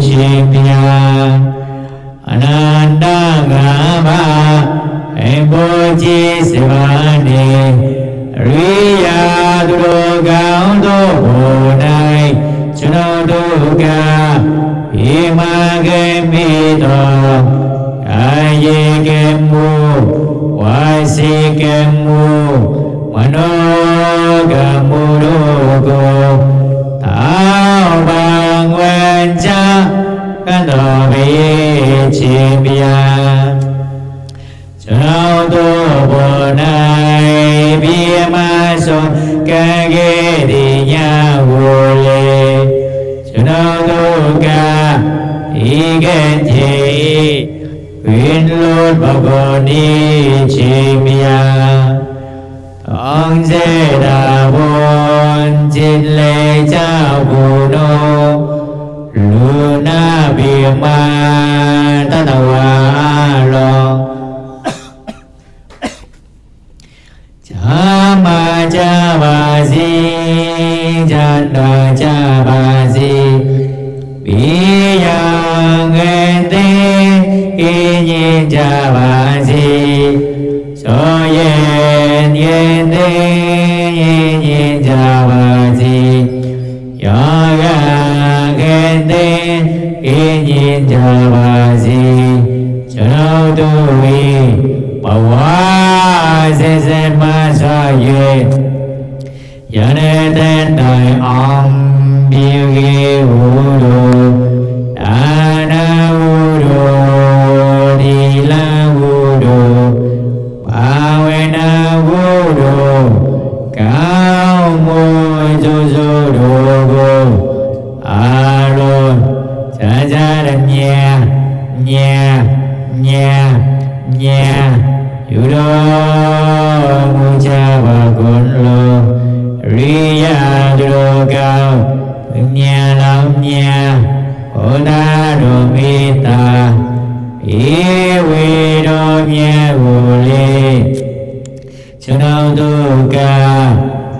chim bia ananda gama embo chi sivani riya du cao do bồ nai chuno du ca ima ke mi do aye ke mu wa si ke mu mano ga mu do go thao bang wen cha can do vi chim bia chuno du bồ nai bia ma so ca ge di nha vô lê chuno du ca y gen thi quyến lốt bao gồm ni chim bia ông dê đà vốn chít lê cha bù nô lu na bia ma ta đà hoa lo cha ma cha ba si cha đà cha ba si bi yang gen te y nhiên cha ba si so yen yen te y nhiên cha ba si yo ga gen te y nhiên cha ba si cho tu vi bảo hóa se ma sa ye ya ne ten đại om biêu ge vu do đa na vu do đi la vu do ba we na vu do cao môi du du do go a lo cha cha đam nha nha nha nha yu do mu cha ba con lo riya do cao nha lam nha ô đa đồ mi ta y vi đồ nha vô lê cho đâu tu ca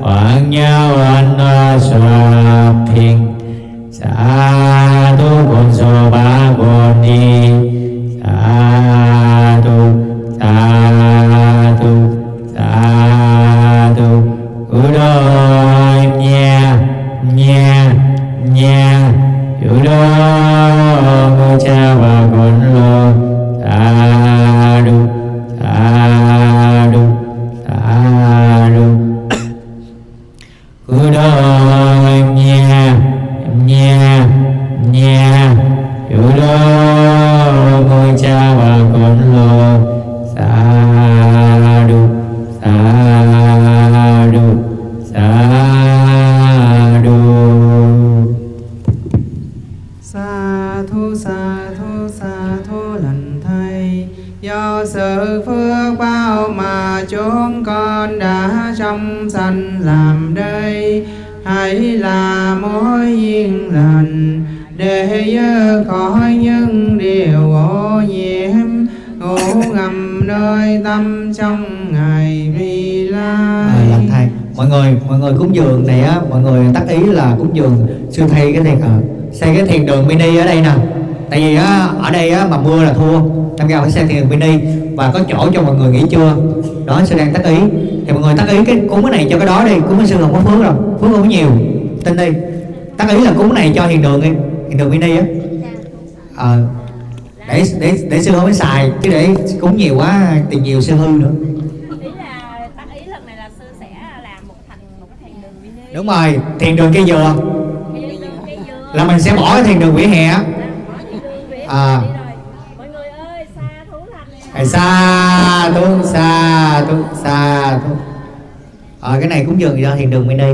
hoàng nhau anh hoa xoa phiền sa tu con so ba con đi sa tu sa tu sa tu u đôi nha nha nha yu đô mu cha ba con lo sa du sa du sa du u đôi nha nha nha yu đô mu cha ba con lo sa du sa du sa du sa thu lành thay do sự phước bao mà chúng con đã trong sanh làm đây hãy là mối duyên lành để dơ khỏi những điều ô nhiễm ngủ ngầm nơi tâm trong ngày vi lai. Lành thầy, mọi người cúng dường này á, mọi người tác ý là cúng dường sư thầy cái thiền xây cái thiền đường mini ở đây nè. Tại vì á, ở đây á, mà mưa là thua, Tam Cao phải xây thiền đường mini và có chỗ cho mọi người nghỉ trưa. Đó, sư đang tác ý. Thì mọi người tác ý cái cúng cái này cho cái đó đi, cúng cái sư không có phước đâu, phước không có nhiều. Tin đi, tác ý là cúng cái này cho thiền đường đi, thiền đường mini á. Để sư không có xài, chứ để cúng nhiều quá tiền nhiều sư hư nữa. Ý là tác ý lần này là sư sẽ làm một cái thiền đường mini. Đúng rồi, thiền đường cây dừa là mình sẽ bỏ cái thiền đường vỉa hè á. Mọi người ơi, sa thú lành. Sa thú. Cái này cúng dường cho thiền đường mini.